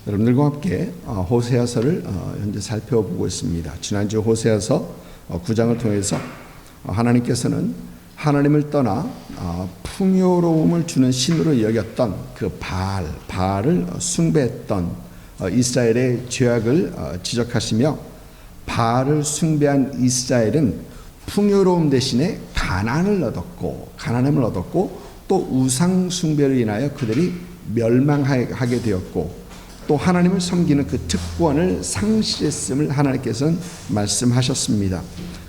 여러분들과 함께 호세아서를 현재 살펴보고 있습니다. 지난주 호세아서 9장을 통해서 하나님께서는 하나님을 떠나 풍요로움을 주는 신으로 여겼던 그 바알을 숭배했던 이스라엘의 죄악을 지적하시며, 바알을 숭배한 이스라엘은 풍요로움 대신에 가난함을 얻었고 또 우상 숭배로 인하여 그들이 멸망하게 되었고, 또 하나님을 섬기는 그 특권을 상실했음을 하나님께서는 말씀하셨습니다.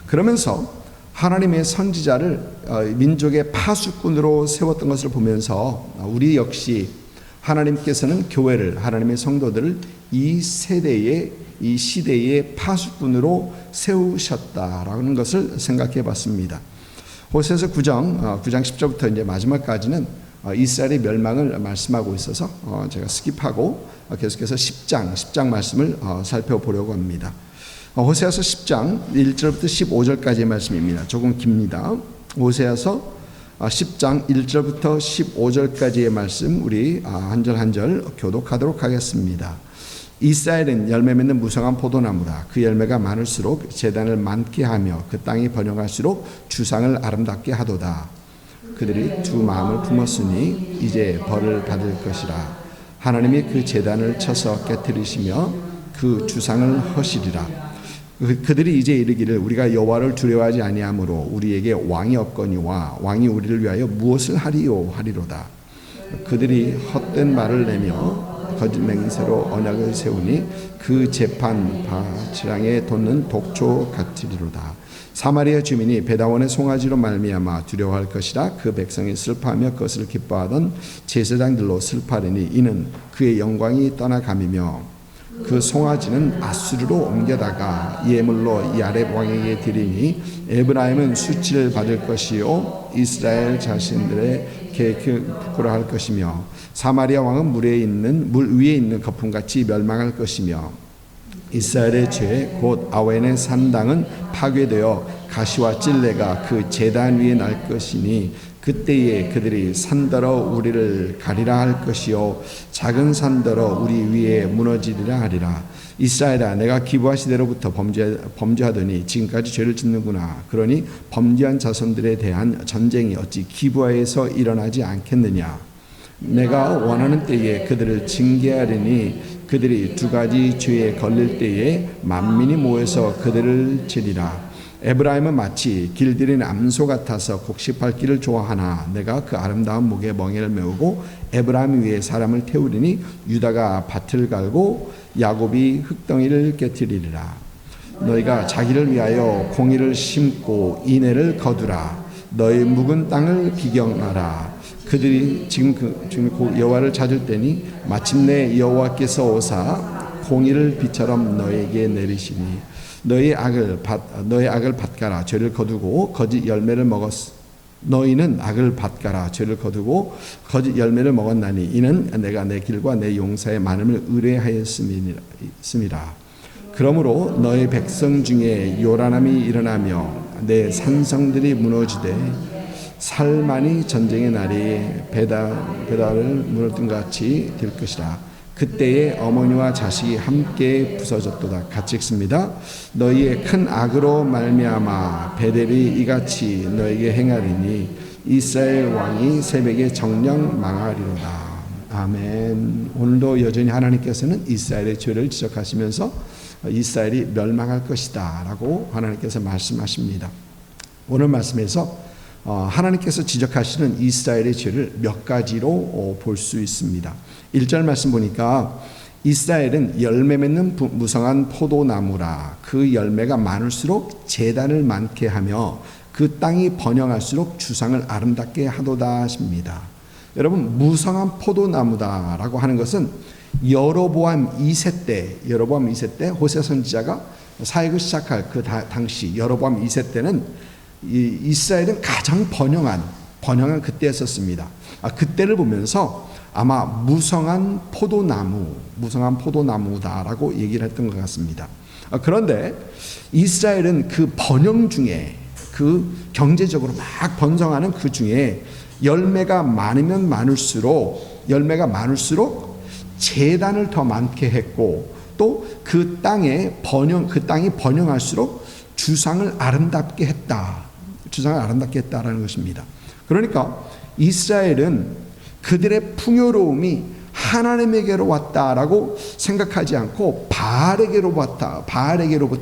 그러면서 하나님의 선지자를 민족의 파수꾼으로 세웠던 것을 보면서 우리 역시 하나님께서는 교회를, 하나님의 성도들을 이 시대의 파수꾼으로 세우셨다라는 것을 생각해 봤습니다. 호세아서 9장 10절부터 이제 마지막까지는 이스라엘의 멸망을 말씀하고 있어서 제가 스킵하고 계속해서 10장 말씀을 살펴보려고 합니다. 호세아서 10장 1절부터 15절까지의 말씀입니다. 조금 깁니다. 호세아서 10장 1절부터 15절까지의 말씀 우리 한 절 한 절 교독하도록 하겠습니다. 이스라엘은 열매 맺는 무성한 포도나무라. 그 열매가 많을수록 제단을 많게 하며 그 땅이 번영할수록 주상을 아름답게 하도다. 그들이 두 마음을 품었으니 이제 벌을 받을 것이라. 하나님이 그 제단을 쳐서 깨뜨리시며 그 주상을 허시리라. 그들이 이제 이르기를 우리가 여호와를 두려워하지 아니하므로 우리에게 왕이 없거니와 왕이 우리를 위하여 무엇을 하리요 하리로다. 그들이 헛된 말을 내며 거짓 맹세로 언약을 세우니 그 재판 바치랑에 돋는 독초 같으리로다. 사마리아 주민이 베다원의 송아지로 말미암아 두려워할 것이라. 그 백성이 슬퍼하며 그것을 기뻐하던 제사장들로 슬퍼하리니 이는 그의 영광이 떠나감이며 그 송아지는 아수르로 옮겨다가 예물로 야렙 왕에게 드리니 에브라임은 수치를 받을 것이요 이스라엘 자신들의 계획을 부끄러워할 것이며 사마리아 왕은 물 위에 있는 거품같이 멸망할 것이며 이스라엘의 죄 곧 아웬의 산당은 파괴되어 가시와 찔레가 그 제단 위에 날 것이니 그때에 그들이 산더러 우리를 가리라 할 것이요 작은 산더러 우리 위에 무너지리라 하리라. 이스라엘아, 내가 기브아시대로부터 범죄하더니 지금까지 죄를 짓는구나. 그러니 범죄한 자손들에 대한 전쟁이 어찌 기브아에서 일어나지 않겠느냐. 내가 원하는 때에 그들을 징계하리니 그들이 두 가지 죄에 걸릴 때에 만민이 모여서 그들을 치리라. 에브라임은 마치 길들인 암소 같아서 곡식팔 길을 좋아하나 내가 그 아름다운 목에 멍에를 메우고 에브라임 위에 사람을 태우리니 유다가 밭을 갈고 야곱이 흙덩이를 깨뜨리리라. 너희가 자기를 위하여 공의를 심고 인애를 거두라. 너희 묵은 땅을 비경하라. 그들이 지금 여호와를 찾을 때니 마침내 여호와께서 오사 공의를 비처럼 너에게 내리시니 너희 악을 밭가라. 죄를 거두고 거짓 열매를 너희는 악을 밭가라. 죄를 거두고 거짓 열매를 먹었나니 이는 내가 내 길과 내 용사의 많음을 의뢰하였음이라. 그러므로 너희 백성 중에 요란함이 일어나며 내 산성들이 무너지되 살만이 전쟁의 날이 베달을 무너뜨린 같이 될 것이라. 그때에 어머니와 자식이 함께 부서졌도다. 같이 읽습니다. 너희의 큰 악으로 말미암아 베델이 이같이 너에게 행하리니 이스라엘 왕이 새벽에 정령 망하리로다. 아멘. 오늘도 여전히 하나님께서는 이스라엘의 죄를 지적하시면서 이스라엘이 멸망할 것이다 라고 하나님께서 말씀하십니다. 오늘 말씀에서 하나님께서 지적하시는 이스라엘의 죄를 몇 가지로 볼 수 있습니다. 1절 말씀 보니까 이스라엘은 열매 맺는 무성한 포도나무라. 그 열매가 많을수록 제단을 많게 하며 그 땅이 번영할수록 주상을 아름답게 하도다 하십니다. 여러분, 무성한 포도나무다라고 하는 것은 여로보암 2세 때 호세 선지자가 사역을 시작할 그 당시 여로보암 2세 때는 이스라엘은 가장 번영한 그때였었습니다. 그때를 보면서 아마 무성한 포도나무다라고 얘기를 했던 것 같습니다. 그런데 이스라엘은 그 번영 중에 그 경제적으로 막 번성하는 그 중에 열매가 많으면 많을수록 재단을 더 많게 했고 또 그 땅이 번영할수록 주상을 아름답게 했다. 주상을 아름답게 했다라는 것입니다. 그러니까 이스라엘은 그들의 풍요로움이 하나님에게로 왔다라고 생각하지 않고 바알에게로부터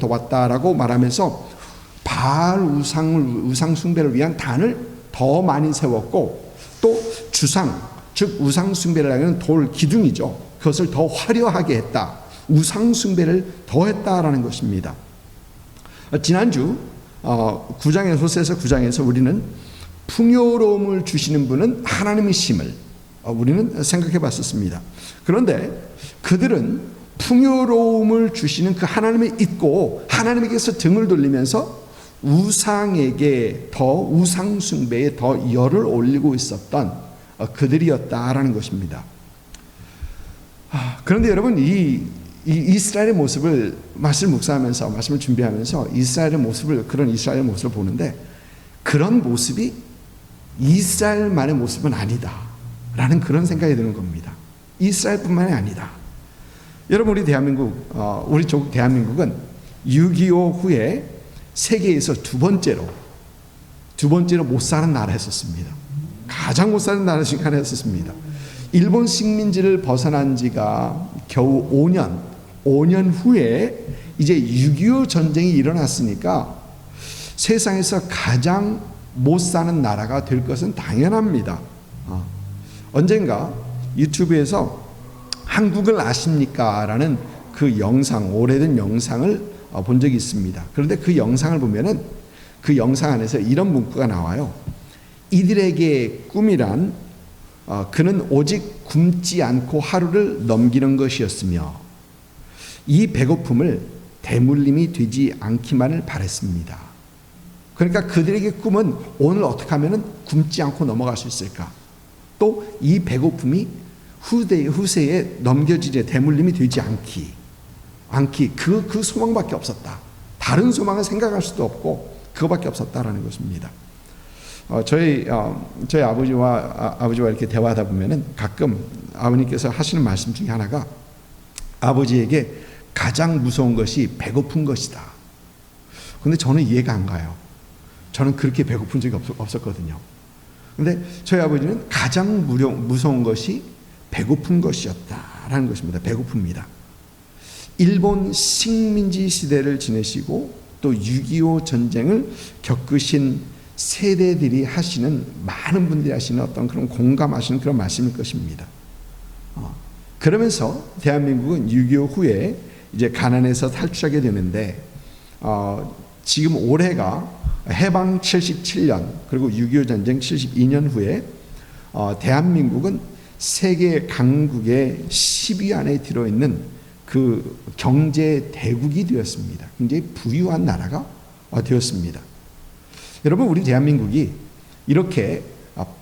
왔다라고 말하면서 바알 우상 숭배를 위한 단을 더 많이 세웠고 또 주상, 즉 우상 숭배를 하는 돌 기둥이죠. 그것을 더 화려하게 했다. 우상 숭배를 더 했다라는 것입니다. 지난주 호세아서 9장에서 우리는 풍요로움을 주시는 분은 하나님이심을 우리는 생각해 봤었습니다. 그런데 그들은 풍요로움을 주시는 그 하나님을 잊고 하나님에게서 등을 돌리면서 우상 숭배에 더 열을 올리고 있었던 그들이었다라는 것입니다. 그런데 여러분 이 이스라엘의 모습을 말씀을 준비하면서 그런 이스라엘의 모습을 보는데 그런 모습이 이스라엘만의 모습은 아니다라는 그런 생각이 드는 겁니다. 이스라엘뿐만이 아니다. 여러분 우리 조국 대한민국은 6.25 후에 세계에서 두 번째로 못 사는 나라였었습니다. 가장 못 사는 나라 중 하나였었습니다. 일본 식민지를 벗어난 지가 겨우 5년 후에 이제 6.25 전쟁이 일어났으니까 세상에서 가장 못 사는 나라가 될 것은 당연합니다. 언젠가 유튜브에서 한국을 아십니까? 라는 그 오래된 영상을 본 적이 있습니다. 그런데 그 영상을 보면은 그 영상 안에서 이런 문구가 나와요. 이들에게 꿈이란 그는 오직 굶지 않고 하루를 넘기는 것이었으며 이 배고픔을 대물림이 되지 않기만을 바랬습니다. 그러니까 그들에게 꿈은 오늘 어떻게 하면 굶지 않고 넘어갈 수 있을까? 또 이 배고픔이 후세에 넘겨지지 대물림이 되지 않기 그 소망밖에 없었다. 다른 소망을 생각할 수도 없고 그거밖에 없었다라는 것입니다. 저희 아버지와 이렇게 대화하다 보면은 가끔 아버님께서 하시는 말씀 중에 하나가 아버지에게 가장 무서운 것이 배고픈 것이다. 근데 저는 이해가 안 가요. 저는 그렇게 배고픈 적이 없었거든요. 근데 저희 아버지는 가장 무서운 것이 배고픈 것이었다라는 것입니다. 배고픕니다. 일본 식민지 시대를 지내시고 또 6.25 전쟁을 겪으신 세대들이 하시는 많은 분들이 하시는 어떤 그런 공감하시는 그런 말씀일 것입니다. 그러면서 대한민국은 6.25 후에 이제 가난에서 탈출하게 되는데 지금 올해가 해방 77년 그리고 6.25 전쟁 72년 후에 대한민국은 세계 강국의 10위 안에 들어있는 그 경제 대국이 되었습니다. 굉장히 부유한 나라가 되었습니다. 여러분 우리 대한민국이 이렇게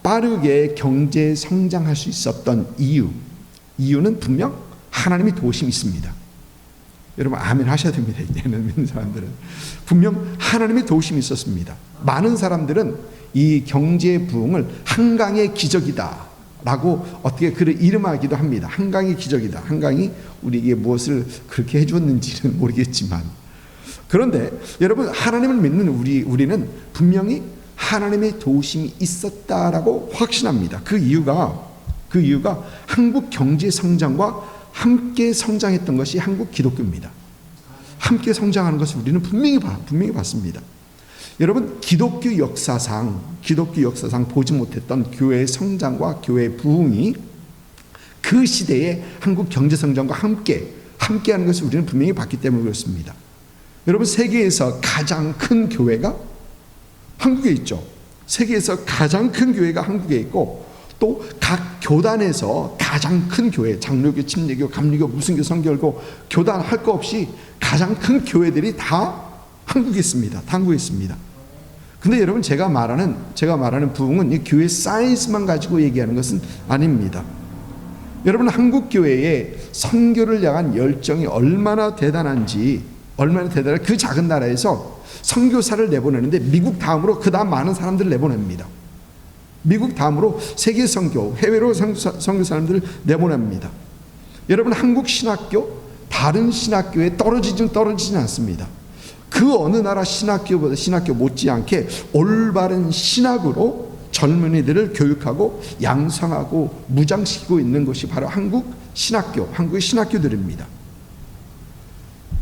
빠르게 경제 성장할 수 있었던 이유는 분명 하나님의 도우심이 있습니다. 여러분 아멘 하셔야 됩니다. 이제는 믿는 사람들은 분명 하나님의 도우심이 있었습니다. 많은 사람들은 이 경제 부흥을 한강의 기적이다 라고 어떻게 그를 이름하기도 합니다. 한강의 기적이다. 한강이 우리에게 무엇을 그렇게 해줬는지는 모르겠지만 그런데 여러분 하나님을 믿는 우리는 분명히 하나님의 도우심이 있었다라고 확신합니다. 그 이유가 한국 경제 성장과 함께 성장했던 것이 한국 기독교입니다. 함께 성장하는 것을 우리는 분명히 봤습니다. 여러분 기독교 역사상 보지 못했던 교회의 성장과 교회의 부흥이 그 시대의 한국 경제 성장과 함께하는 것을 우리는 분명히 봤기 때문에 그렇습니다. 여러분 세계에서 가장 큰 교회가 한국에 있죠. 세계에서 가장 큰 교회가 한국에 있고 또 각 교단에서 가장 큰 교회, 장로교, 침례교, 감리교, 무슨교, 성결교, 교단 할 거 없이 가장 큰 교회들이 다 한국에 있습니다. 한국에 있습니다. 근데 여러분 제가 말하는 부흥은 이 교회 사이즈만 가지고 얘기하는 것은 아닙니다. 여러분 한국 교회의 선교를 향한 열정이 얼마나 대단한지 그 작은 나라에서 선교사를 내보내는데 미국 다음으로 그 다음 많은 사람들을 내보냅니다. 미국 다음으로 세계 선교, 해외로 선교 사람들을 내보냅니다. 여러분, 한국 신학교 다른 신학교에 떨어지진 않습니다. 그 어느 나라 신학교보다 신학교 못지않게 올바른 신학으로 젊은이들을 교육하고 양성하고 무장시키고 있는 것이 바로 한국 신학교, 한국의 신학교들입니다.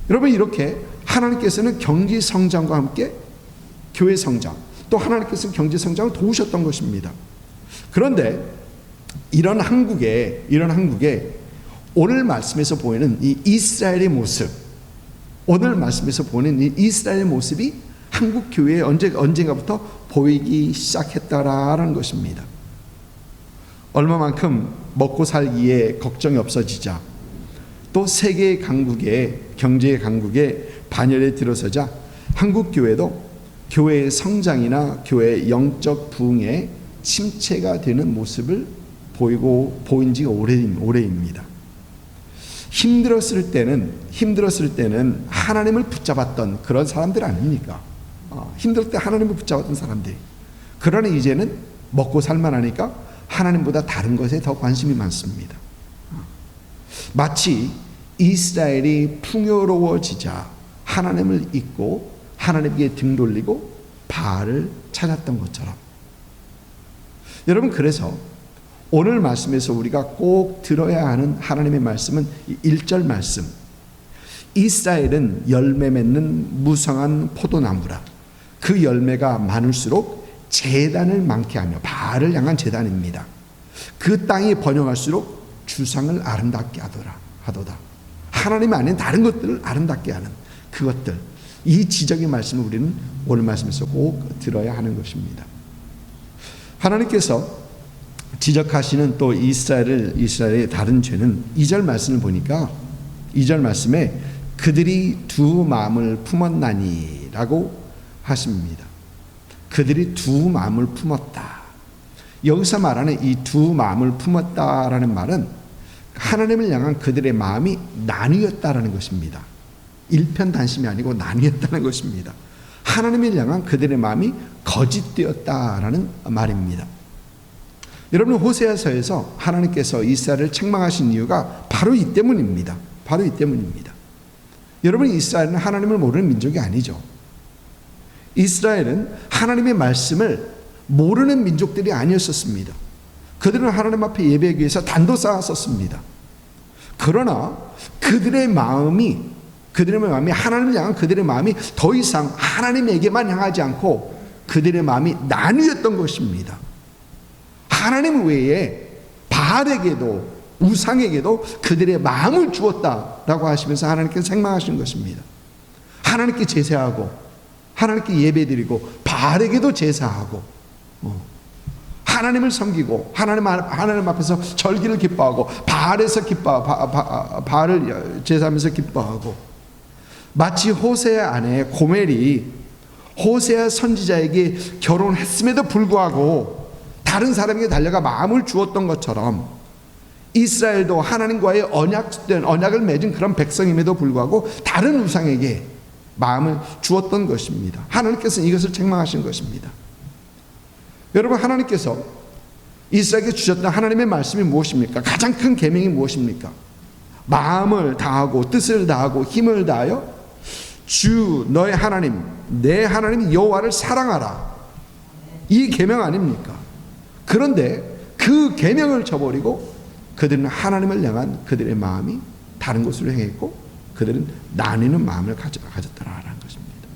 여러분, 이렇게 하나님께서는 경제 성장과 함께 교회 성장, 또 하나님께서는 경제 성장을 도우셨던 것입니다. 그런데 이런 한국에 오늘 말씀에서 보이는 이 이스라엘의 모습, 오늘 말씀에서 보이는 이 이스라엘의 모습이 한국 교회에 언젠가부터 보이기 시작했다라는 것입니다. 얼마만큼 먹고 살기에 걱정이 없어지자, 또 세계의 강국에, 경제의 강국에 반열에 들어서자 한국 교회도 교회의 성장이나 교회의 영적 부흥에 침체가 되는 모습을 보인 지가 오래입니다. 힘들었을 때는 하나님을 붙잡았던 그런 사람들 아닙니까? 힘들 때 하나님을 붙잡았던 사람들. 그러나 이제는 먹고 살만하니까 하나님보다 다른 것에 더 관심이 많습니다. 마치 이스라엘이 풍요로워지자 하나님을 잊고 하나님께 등 돌리고 바알을 찾았던 것처럼. 여러분, 그래서 오늘 말씀에서 우리가 꼭 들어야 하는 하나님의 말씀은 1절 말씀. 이스라엘은 열매 맺는 무성한 포도나무라. 그 열매가 많을수록 제단을 많게 하며, 바알을 향한 제단입니다. 그 땅이 번영할수록 주상을 아름답게 하도다. 하나님 안에 다른 것들을 아름답게 하는 그것들. 이 지적의 말씀을 우리는 오늘 말씀에서 꼭 들어야 하는 것입니다. 하나님께서 지적하시는 또 이스라엘의 다른 죄는 2절 말씀을 보니까 2절 말씀에 그들이 두 마음을 품었나니라고 하십니다. 그들이 두 마음을 품었다. 여기서 말하는 이 두 마음을 품었다라는 말은 하나님을 향한 그들의 마음이 나뉘었다라는 것입니다. 일편단심이 아니고 나뉘었다는 것입니다. 하나님을 향한 그들의 마음이 거짓되었다라는 말입니다. 여러분, 호세아서에서 하나님께서 이스라엘을 책망하신 이유가 바로 이 때문입니다. 바로 이 때문입니다. 여러분, 이스라엘은 하나님을 모르는 민족이 아니죠. 이스라엘은 하나님의 말씀을 모르는 민족들이 아니었었습니다. 그들은 하나님 앞에 예배하기 위해서 단도 쌓았었습니다. 그러나 그들의 마음이 하나님을 향한 그들의 마음이 더 이상 하나님에게만 향하지 않고 그들의 마음이 나뉘었던 것입니다. 하나님 외에 바알에게도 우상에게도 그들의 마음을 주었다라고 하시면서 하나님께서 책망하시는 것입니다. 하나님께 제사하고 하나님께 예배드리고 바알에게도 제사하고 하나님을 섬기고 하나님 앞에서 절기를 기뻐하고 바알을 제사하면서 기뻐하고, 마치 호세아 아내 고멜이 호세아 선지자에게 결혼했음에도 불구하고 다른 사람에게 달려가 마음을 주었던 것처럼 이스라엘도 하나님과의 언약을 맺은 그런 백성임에도 불구하고 다른 우상에게 마음을 주었던 것입니다. 하나님께서는 이것을 책망하신 것입니다. 여러분, 하나님께서 이스라엘에게 주셨던 하나님의 말씀이 무엇입니까? 가장 큰 계명이 무엇입니까? 마음을 다하고 뜻을 다하고 힘을 다하여 주 너의 하나님, 내 하나님 여호와를 사랑하라. 이 계명 아닙니까? 그런데 그 계명을 저버리고 그들은 하나님을 향한 그들의 마음이 다른 곳으로 행했고 그들은 나뉘는 마음을 가졌더라라는 것입니다.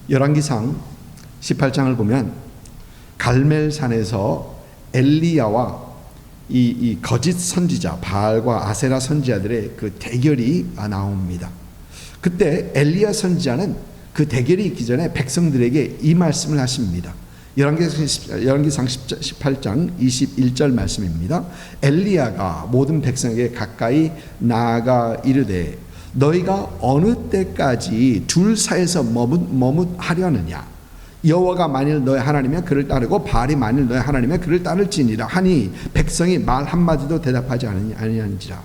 열왕기상 18장을 보면 갈멜산에서 엘리야와 이 거짓 선지자 바알과 아세라 선지자들의 그 대결이 나옵니다. 그때 엘리야 선지자는 그 대결이 있기 전에 백성들에게 이 말씀을 하십니다. 열왕기상 18장 21절 말씀입니다. 엘리야가 모든 백성에게 가까이 나아가 이르되 너희가 어느 때까지 둘 사이에서 머뭇하려느냐? 여호와가 만일 너의 하나님이면 그를 따르고 바알이 만일 너의 하나님이면 그를 따를지니라 하니 백성이 말 한마디도 대답하지 아니하는지라.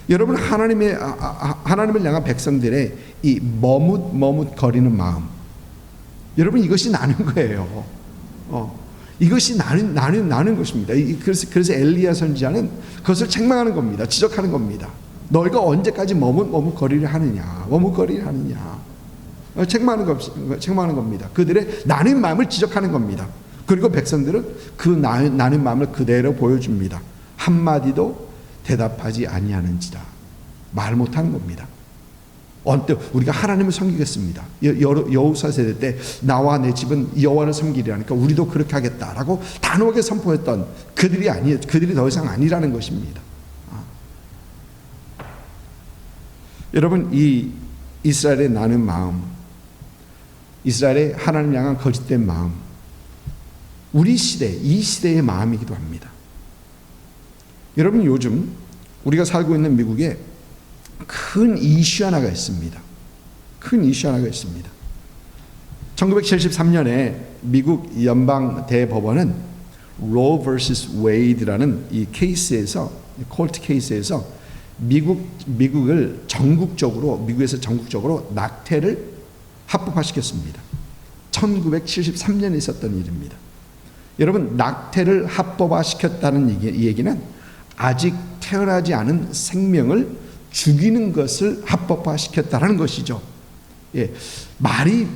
여러분, 하나님을 향한 백성들의 이 머뭇거리는 마음, 여러분, 이것이 나는 거예요. 이것이 나는 것입니다. 그래서 엘리야 선지자는 그것을 책망하는 겁니다. 지적하는 겁니다. 너희가 언제까지 머뭇거리를 하느냐. 책망하는 겁니다. 그들의 나는 마음을 지적하는 겁니다. 그리고 백성들은 그 나는 마음을 그대로 보여줍니다. 한마디도 대답하지 아니하는지라. 말 못하는 겁니다. 언뜻 우리가 하나님을 섬기겠습니다. 여호수아 세대 때 나와 내 집은 여호와를 섬기리라니까 우리도 그렇게 하겠다라고 단호하게 선포했던 그들이 더 이상 아니라는 것입니다. 여러분, 이 이스라엘의 나는 마음, 이스라엘의 하나님 향한 거짓된 마음, 우리 시대, 이 시대의 마음이기도 합니다. 여러분, 요즘 우리가 살고 있는 미국에 큰 이슈 하나가 있습니다. 1973년에 미국 연방 대법원은 로 vs 웨이드라는 이 케이스에서, 콜트 케이스에서 미국에서 전국적으로 낙태를 합법화시켰습니다. 1973년에 있었던 일입니다. 여러분, 낙태를 합법화시켰다는 이 얘기는 아직 태어나지 않은 생명을 죽이는 것을 합법화시켰다라는 것이죠. 예, 말이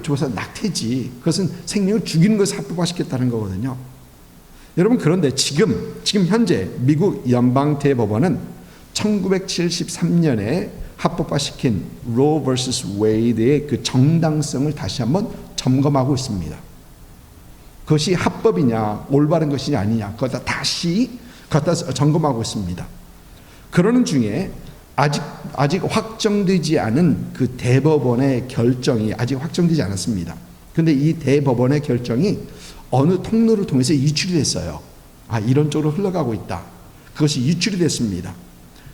좋아서 낙태지. 그것은 생명을 죽이는 것을 합법화시켰다는 거거든요. 여러분, 그런데 지금 현재 미국 연방 대법원은 1973년에 합법화시킨 로 vs 웨이드의 그 정당성을 다시 한번 점검하고 있습니다. 그것이 합법이냐, 올바른 것이냐 아니냐, 그것을 다시 점검하고 있습니다. 그러는 중에 아직 확정되지 않은 그 대법원의 결정이 아직 확정되지 않았습니다. 그런데 이 대법원의 결정이 어느 통로를 통해서 유출이 됐어요. 이런 쪽으로 흘러가고 있다. 그것이 유출이 됐습니다.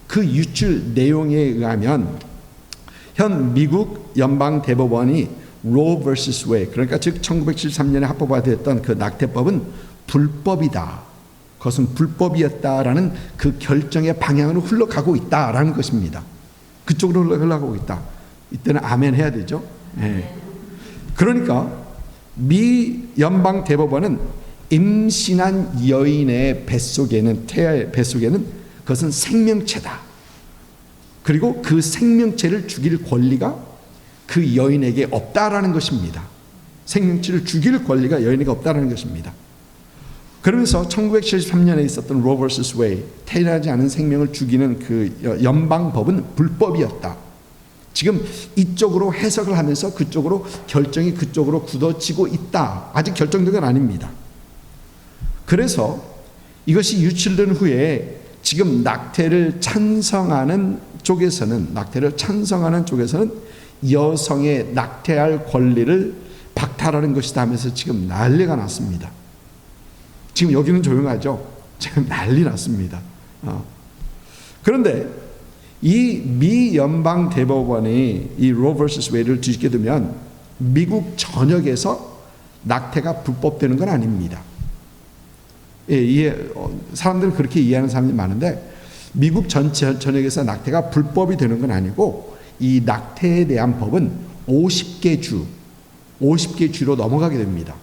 그 유출 내용에 의하면 현 미국 연방 대법원이 로 vs 웨이드, 그러니까 즉 1973년에 합법화됐던 그 낙태법은 불법이다. 그것은 불법이었다라는 그 결정의 방향으로 흘러가고 있다라는 것입니다. 그쪽으로 흘러가고 있다. 이때는 아멘 해야 되죠. 네. 그러니까 미 연방 대법원은 임신한 여인의 태아의 뱃속에는 그것은 생명체다. 그리고 그 생명체를 죽일 권리가 그 여인에게 없다라는 것입니다. 생명체를 죽일 권리가 여인에게 없다라는 것입니다. 그러면서 1973년에 있었던 로 vs 웨이드, 태어나지 않은 생명을 죽이는 그 연방법은 불법이었다. 지금 이쪽으로 해석을 하면서 결정이 그쪽으로 굳어지고 있다. 아직 결정된 건 아닙니다. 그래서 이것이 유출된 후에 지금 낙태를 찬성하는 쪽에서는 여성의 낙태할 권리를 박탈하는 것이다 하면서 지금 난리가 났습니다. 지금 여기는 조용하죠. 지금 난리 났습니다. 그런데 이 미 연방 대법원이 이 로 vs 웨이드를 뒤집게 되면 미국 전역에서 낙태가 불법되는 건 아닙니다. 사람들은 그렇게 이해하는 사람들이 많은데 미국 전역에서 낙태가 불법이 되는 건 아니고 이 낙태에 대한 법은 50개 주로 넘어가게 됩니다.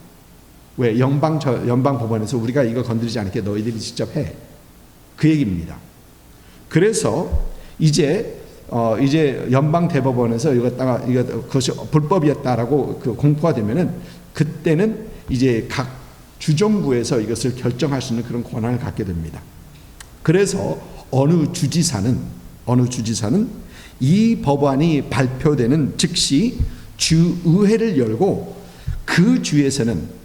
왜? 연방 법원에서 우리가 이거 건드리지 않게 너희들이 직접 해. 그 얘기입니다. 그래서 이제 연방 대법원에서 그것이 불법이었다라고 공포가 되면은 그때는 이제 각 주정부에서 이것을 결정할 수 있는 그런 권한을 갖게 됩니다. 그래서 어느 주지사는 이 법안이 발표되는 즉시 주의회를 열고 그 주에서는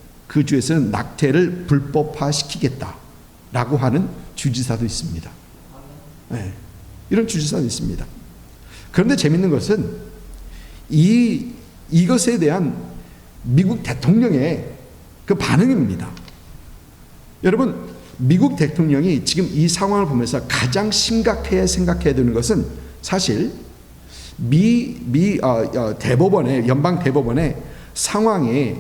낙태를 불법화시키겠다라고 하는 주지사도 있습니다. 네, 이런 주지사도 있습니다. 그런데 재밌는 것은 이것에 대한 미국 대통령의 그 반응입니다. 여러분, 미국 대통령이 지금 이 상황을 보면서 가장 심각해 생각해야 되는 것은 사실 연방 대법원의 상황에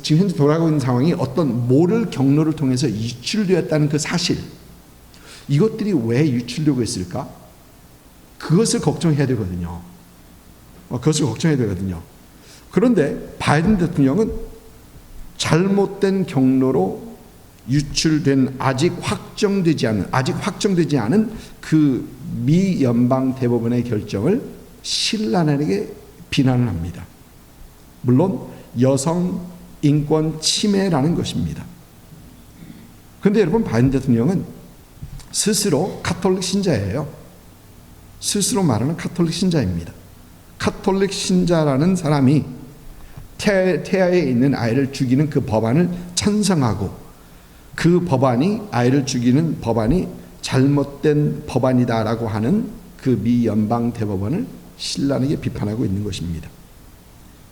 지금 현재 돌아가고 있는 상황이 어떤 모를 경로를 통해서 유출되었다는 그 사실, 이것들이 왜 유출되고 있을까? 그것을 걱정해야 되거든요. 그런데 바이든 대통령은 잘못된 경로로 유출된 아직 확정되지 않은 그 미 연방 대법원의 결정을 신랄하게 비난을 합니다. 물론 여성 인권 침해라는 것입니다. 그런데 여러분, 바이든 대통령은 스스로 가톨릭 신자예요. 스스로 말하는 가톨릭 신자입니다. 가톨릭 신자라는 사람이 태아에 있는 아이를 죽이는 그 법안을 찬성하고, 그 법안이, 아이를 죽이는 법안이 잘못된 법안이다라고 하는 그 미 연방 대법원을 신랄하게 비판하고 있는 것입니다.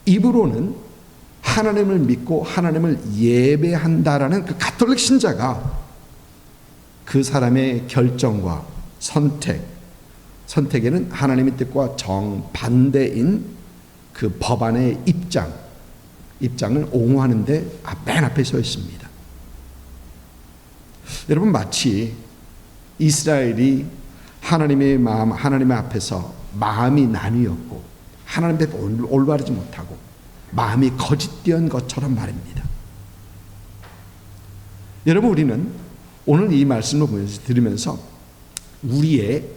입으로는 하나님을 믿고 하나님을 예배한다라는 그 가톨릭 신자가 그 사람의 결정과 선택에는 하나님의 뜻과 정반대인 그 법안의 입장을 옹호하는데 맨 앞에 서 있습니다. 여러분, 마치 이스라엘이 하나님 앞에서 마음이 나뉘었고 하나님 앞에 올바르지 못하고 마음이 거짓되은 것처럼 말입니다. 여러분, 우리는 오늘 이 말씀을 들으면서 우리의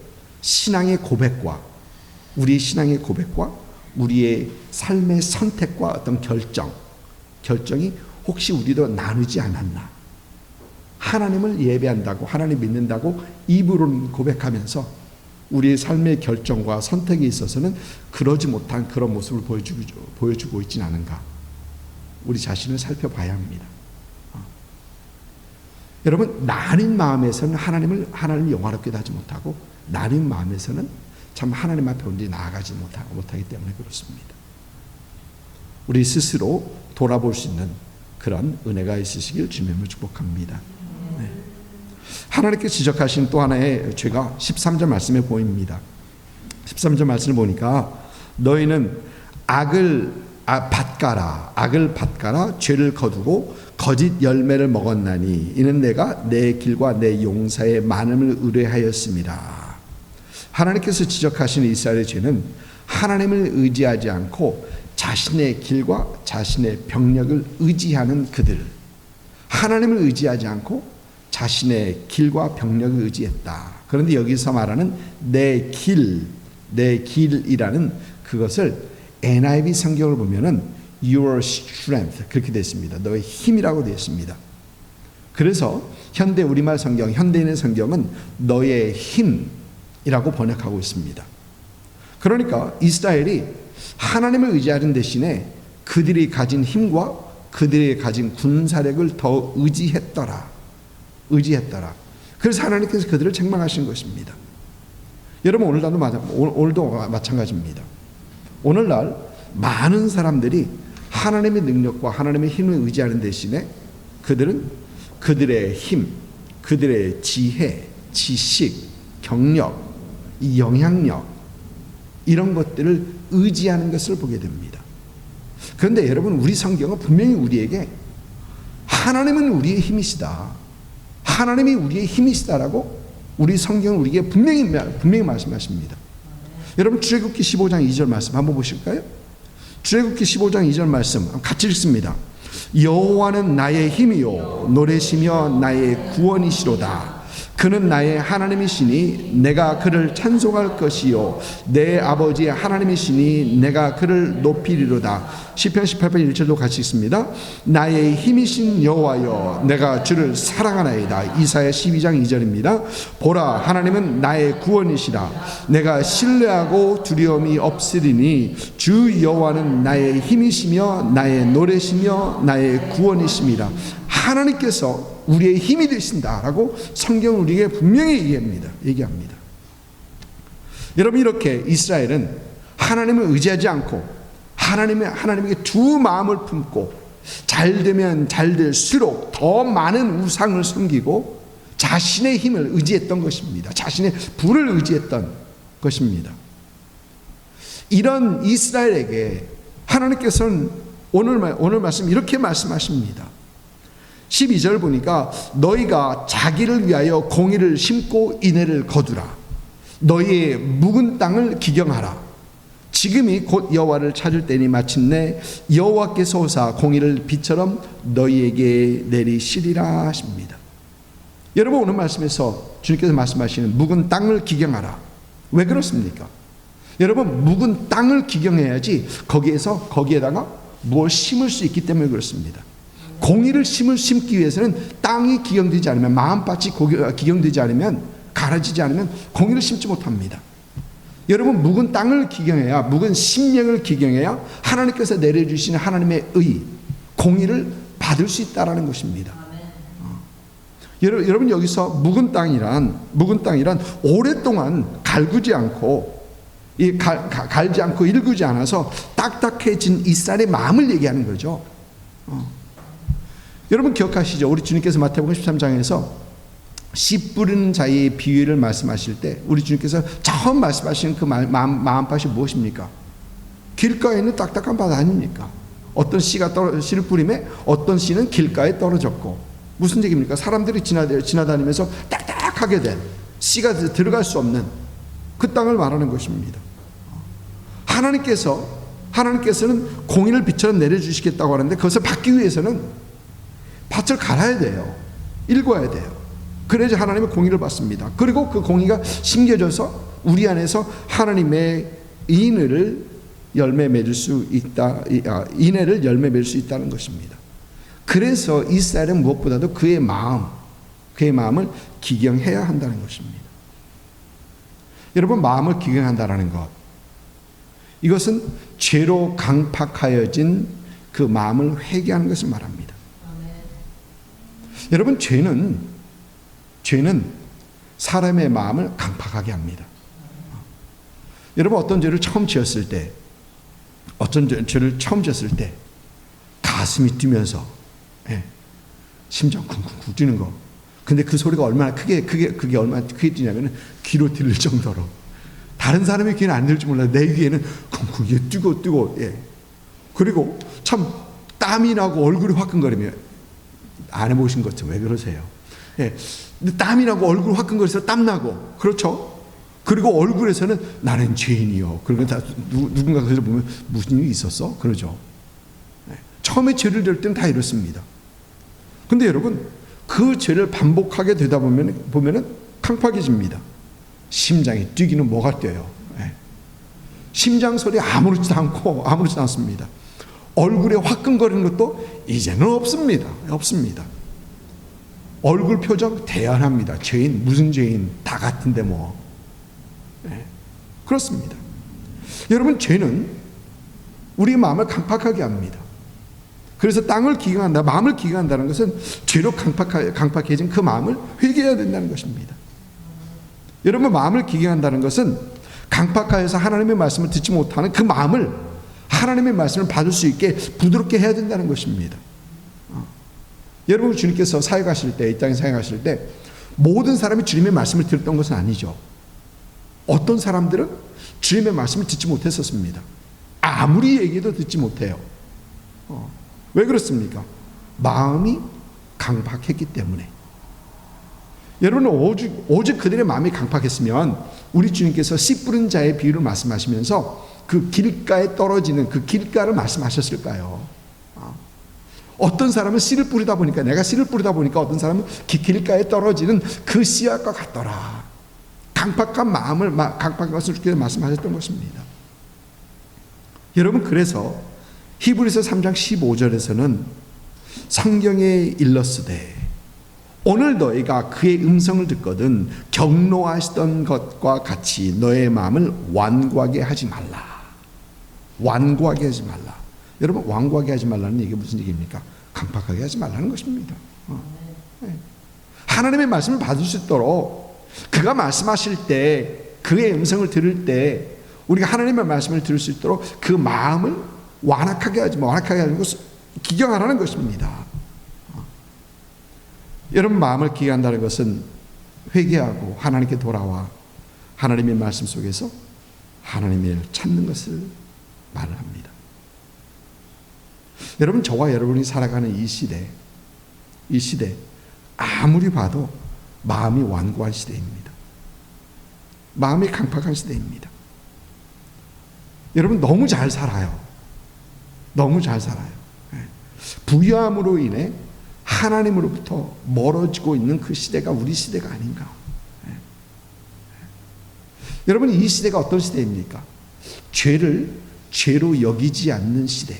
신앙의 고백과 우리의 삶의 선택과 어떤 결정이 혹시 우리도 나누지 않았나? 하나님을 예배한다고, 하나님 믿는다고 입으로는 고백하면서 우리의 삶의 결정과 선택에 있어서는 그러지 못한 그런 모습을 보여주고 있지는 않은가? 우리 자신을 살펴봐야 합니다. 여러분, 나뉜 마음에서는 하나님을 영화롭게 하지 못하고, 나뉜 마음에서는 참 하나님 앞에 온전히 나아가지 못하기 때문에 그렇습니다. 우리 스스로 돌아볼 수 있는 그런 은혜가 있으시길 주님을 축복합니다. 네. 하나님께서 지적하신 또 하나의 죄가 13절 말씀에 보입니다. 13절 말씀을 보니까 너희는 악을 밭가라 죄를 거두고 거짓 열매를 먹었나니 이는 내가 내 길과 내 용사의 많음을 의뢰하였습니다. 하나님께서 지적하신 이스라엘의 죄는 하나님을 의지하지 않고 자신의 길과 자신의 병력을 의지하는 그들, 하나님을 의지하지 않고 자신의 길과 병력을 의지했다. 그런데 여기서 말하는 내 길이라는 그것을 NIV 성경을 보면은 your strength 그렇게 되어 있습니다. 너의 힘이라고 되어 있습니다. 그래서 현대 우리말 성경, 현대인의 성경은 너의 힘이라고 번역하고 있습니다. 그러니까 이스라엘이 하나님을 의지하는 대신에 그들이 가진 힘과 그들이 가진 군사력을 더 의지했더라. 그래서 하나님께서 그들을 책망하신 것입니다. 여러분, 오늘도 마찬가지입니다. 오늘날 많은 사람들이 하나님의 능력과 하나님의 힘을 의지하는 대신에 그들은 그들의 힘, 그들의 지혜, 지식, 경력, 이 영향력 이런 것들을 의지하는 것을 보게 됩니다. 그런데 여러분, 우리 성경은 분명히 우리에게 하나님은 우리의 힘이시다, 하나님이 우리의 힘이시다라고 우리 성경은 우리에게 분명히 말씀하십니다. 여러분, 출애굽기 15장 2절 말씀 한번 보실까요? 출애굽기 15장 2절 말씀 같이 읽습니다. 여호와는 나의 힘이요 노래시며 나의 구원이시로다. 그는 나의 하나님이시니 내가 그를 찬송할 것이요 내 아버지의 하나님이시니 내가 그를 높이리로다. 시편 18편 1절도 같이 읽습니다. 나의 힘이신 여호와여 내가 주를 사랑하나이다. 이사야 12장 2절입니다. 보라, 하나님은 나의 구원이시라. 내가 신뢰하고 두려움이 없으리니 주 여호와는 나의 힘이시며 나의 노래시며 나의 구원이십니다. 하나님께서 우리의 힘이 되신다라고 성경은 우리에게 분명히 얘기합니다. 여러분, 이렇게 이스라엘은 하나님을 의지하지 않고 하나님에게 두 마음을 품고 잘되면 잘될수록 더 많은 우상을 섬기고 자신의 힘을 의지했던 것입니다. 자신의 부를 의지했던 것입니다. 이런 이스라엘에게 하나님께서는 오늘 말씀 이렇게 말씀하십니다. 12절 보니까 너희가 자기를 위하여 공의를 심고 인애를 거두라. 너희의 묵은 땅을 기경하라. 지금이 곧 여호와를 찾을 때니 마침내 여호와께서 오사 공의를 비처럼 너희에게 내리시리라 하십니다. 여러분, 오늘 말씀에서 주님께서 말씀하시는 묵은 땅을 기경하라. 왜 그렇습니까? 여러분, 묵은 땅을 기경해야지 거기에다가 무엇을 심을 수 있기 때문에 그렇습니다. 공의를 심기 위해서는 땅이 기경되지 않으면, 마음밭이 기경되지 않으면, 갈아지지 않으면 공의를 심지 못합니다. 여러분, 묵은 땅을 기경해야, 묵은 심령을 기경해야 하나님께서 내려주시는 하나님의 의, 공의를 받을 수 있다라는 것입니다. 여러분, 여기서 묵은 땅이란 오랫동안 갈구지 않고, 갈지 않고 일구지 않아서 딱딱해진 이스라엘의 마음을 얘기하는 거죠. 여러분 기억하시죠? 우리 주님께서 마태복음 13장에서 씨 뿌리는 자의 비유를 말씀하실 때 우리 주님께서 처음 말씀하시는 그 마음밭이 무엇입니까? 길가에 있는 딱딱한 밭 아닙니까? 어떤 씨를 뿌림에 어떤 씨는 길가에 떨어졌고, 무슨 얘기입니까? 사람들이 지나다니면서 딱딱하게 된 씨가 들어갈 수 없는 그 땅을 말하는 것입니다. 하나님께서는 공의를 비처럼 내려주시겠다고 하는데, 그것을 받기 위해서는 밭을 갈아야 돼요. 일궈야 돼요. 그래야지 하나님의 공의를 받습니다. 그리고 그 공의가 심겨져서 우리 안에서 하나님의 인애를 열매 맺을 수 있다는 것입니다. 그래서 이스라엘은 무엇보다도 그의 마음을 기경해야 한다는 것입니다. 여러분, 마음을 기경한다라는 것, 이것은 죄로 강팍하여진 그 마음을 회개하는 것을 말합니다. 여러분, 죄는 사람의 마음을 강팍하게 합니다. 여러분, 어떤 죄를 처음 지었을 때 가슴이 뛰면서, 심장 쿵쿵쿵 뛰는 거. 근데 그 소리가 얼마나 그게 얼마나 크게 뛰냐면 귀로 들릴 정도로, 다른 사람의 귀에는 안 들릴지 몰라도 내 귀에는 쿵쿵 뛰고, 그리고 참 땀이 나고 얼굴이 화끈거리며, 안 해보신 것처럼 왜 그러세요? 근데 땀이 나고 얼굴 화끈거려서 땀 나고, 그렇죠? 그리고 얼굴에서는 나는 죄인이요. 그리고 다 누군가 그래서 보면 무슨 일이 있었어? 그러죠. 처음에 죄를 질 때는 다 이렇습니다. 근데 여러분, 그 죄를 반복하게 되다 보면은 강팍해집니다. 심장이 뛰기는 뭐가 뛰어요? 심장 소리 아무렇지도 않습니다. 얼굴에 화끈거리는 것도 이제는 없습니다. 얼굴 표정 대안합니다. 죄인, 무슨 죄인, 다 같은데 뭐. 그렇습니다. 여러분, 죄는 우리의 마음을 강팍하게 합니다. 그래서 마음을 기경한다는 것은 죄로 강팍해진 그 마음을 회개해야 된다는 것입니다. 여러분, 마음을 기경한다는 것은 강팍하여서 하나님의 말씀을 듣지 못하는 그 마음을 하나님의 말씀을 받을 수 있게 부드럽게 해야 된다는 것입니다. 여러분, 주님께서 사역하실 때, 이 땅에 사역하실 때 모든 사람이 주님의 말씀을 들었던 것은 아니죠. 어떤 사람들은 주님의 말씀을 듣지 못했었습니다. 아무리 얘기해도 듣지 못해요. 왜 그렇습니까? 마음이 강팍했기 때문에. 여러분, 오직 그들의 마음이 강팍했으면 우리 주님께서 씨 뿌린 자의 비유를 말씀하시면서 그 길가에 떨어지는 그 길가를 말씀하셨을까요? 어떤 사람은 씨를 뿌리다 보니까, 어떤 사람은 길가에 떨어지는 그 씨앗과 같더라. 강팍한 것을 주께서 말씀하셨던 것입니다. 여러분, 그래서 히브리서 3장 15절에서는 성경에 일렀으되 오늘 너희가 그의 음성을 듣거든 경노하시던 것과 같이 너의 마음을 완고하게 하지 말라. 여러분, 완고하게 하지 말라는 얘기가 무슨 얘기입니까? 강팍하게 하지 말라는 것입니다. 하나님의 말씀을 받을 수 있도록, 그가 말씀하실 때, 그의 음성을 들을 때 우리가 하나님의 말씀을 들을 수 있도록 그 마음을 완악하게 하는 것을 기경하라는 것입니다. 여러분, 마음을 기경한다는 것은 회개하고 하나님께 돌아와 하나님의 말씀 속에서 하나님을 찾는 것을 말을 합니다. 여러분, 저와 여러분이 살아가는 이 시대 아무리 봐도 마음이 완고한 시대입니다. 마음이 강팍한 시대입니다. 여러분 너무 잘 살아요. 너무 잘 살아요. 부유함으로 인해 하나님으로부터 멀어지고 있는 그 시대가 우리 시대가 아닌가. 여러분 이 시대가 어떤 시대입니까? 죄를 죄로 여기지 않는 시대.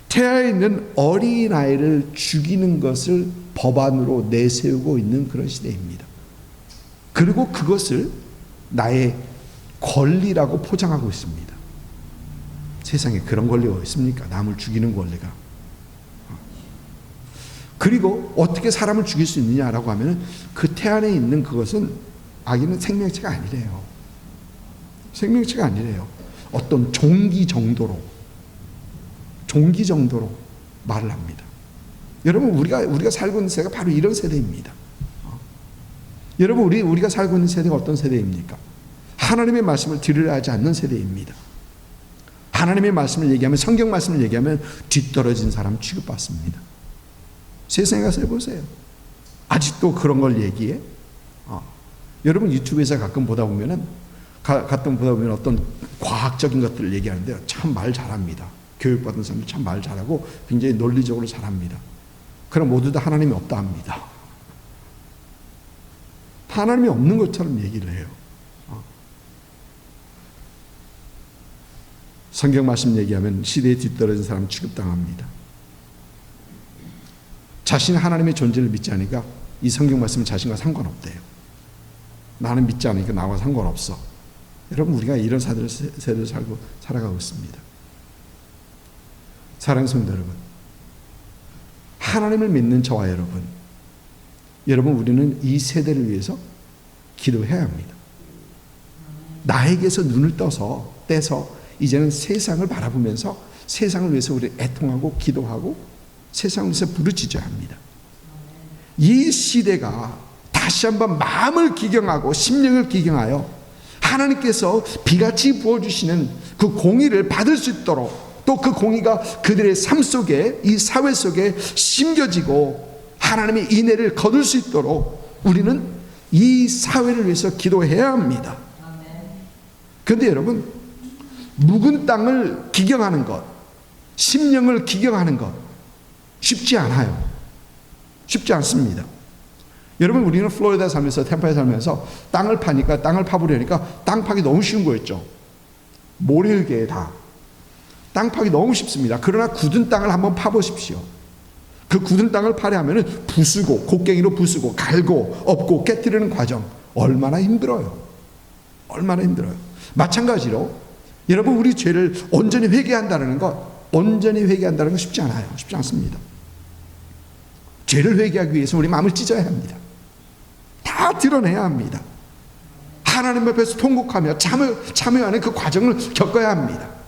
태아에 있는 어린아이를 죽이는 것을 법안으로 내세우고 있는 그런 시대입니다. 그리고 그것을 나의 권리라고 포장하고 있습니다. 세상에 그런 권리가 있습니까? 남을 죽이는 권리가. 그리고 어떻게 사람을 죽일 수 있느냐라고 하면 그 태 안에 있는 그것은 아기는 생명체가 아니래요. 생명체가 아니래요. 어떤 종기 정도로 말을 합니다. 여러분 우리가 살고 있는 세대가 바로 이런 세대입니다. 여러분 우리가 살고 있는 세대가 어떤 세대입니까? 하나님의 말씀을 들으려 하지 않는 세대입니다. 하나님의 말씀을 얘기하면, 성경 말씀을 얘기하면 뒤떨어진 사람 취급받습니다. 세상에 가서 해보세요. 아직도 그런 걸 얘기해? 여러분 유튜브에서 가끔 보다 보면 어떤 과학적인 것들을 얘기하는데요. 참 말 잘합니다. 교육받은 사람들 참 말 잘하고 굉장히 논리적으로 잘합니다. 그럼 모두 다 하나님이 없다 합니다. 하나님이 없는 것처럼 얘기를 해요. 성경 말씀 얘기하면 시대에 뒤떨어진 사람 취급당합니다. 자신이 하나님의 존재를 믿지 않으니까 이 성경 말씀은 자신과 상관없대요. 나는 믿지 않으니까 나와 상관없어. 여러분 우리가 이런 세대를 살아가고 있습니다. 사랑하는 성도 여러분, 하나님을 믿는 저와 여러분 우리는 이 세대를 위해서 기도해야 합니다. 나에게서 눈을 떼서 이제는 세상을 바라보면서 세상을 위해서 우리 애통하고 기도하고 세상을 위해서 부르짖어야 합니다. 이 시대가 다시 한번 마음을 기경하고 심령을 기경하여 하나님께서 비같이 부어주시는 그 공의를 받을 수 있도록, 또 그 공의가 그들의 삶 속에, 이 사회 속에 심겨지고 하나님의 인애를 거둘 수 있도록 우리는 이 사회를 위해서 기도해야 합니다. 그런데 여러분, 묵은 땅을 기경하는 것, 심령을 기경하는 것 쉽지 않아요. 쉽지 않습니다. 여러분 우리는 플로리다 살면서, 템파에 살면서 땅을 파니까, 땅을 파보려니까 땅 파기 너무 쉬운 거였죠. 모래흙에 다 땅 파기 너무 쉽습니다. 그러나 굳은 땅을 한번 파보십시오. 그 굳은 땅을 파려 하면은 부수고, 곡괭이로 부수고, 갈고, 엎고, 깨뜨리는 과정 얼마나 힘들어요. 얼마나 힘들어요. 마찬가지로 여러분 우리 죄를 온전히 회개한다는 것 쉽지 않아요. 쉽지 않습니다. 죄를 회개하기 위해서 우리 마음을 찢어야 합니다. 다 드러내야 합니다. 하나님 앞에서 통곡하며 참여하는 그 과정을 겪어야 합니다.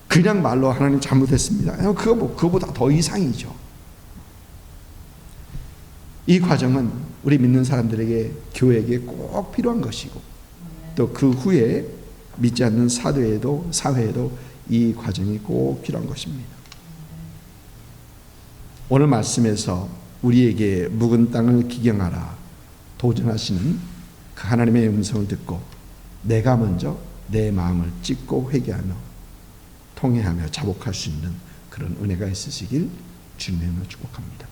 그냥 말로 하나님 잘못했습니다. 그거보다 더 이상이죠. 이 과정은 우리 믿는 사람들에게, 교회에게 꼭 필요한 것이고, 또 그 후에 믿지 않는 사회에도 이 과정이 꼭 필요한 것입니다. 오늘 말씀에서 우리에게 묵은 땅을 기경하라 도전하시는 그 하나님의 음성을 듣고 내가 먼저 내 마음을 찢고 회개하며 통회하며 자복할 수 있는 그런 은혜가 있으시길 주님으로 축복합니다.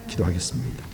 기도하겠습니다.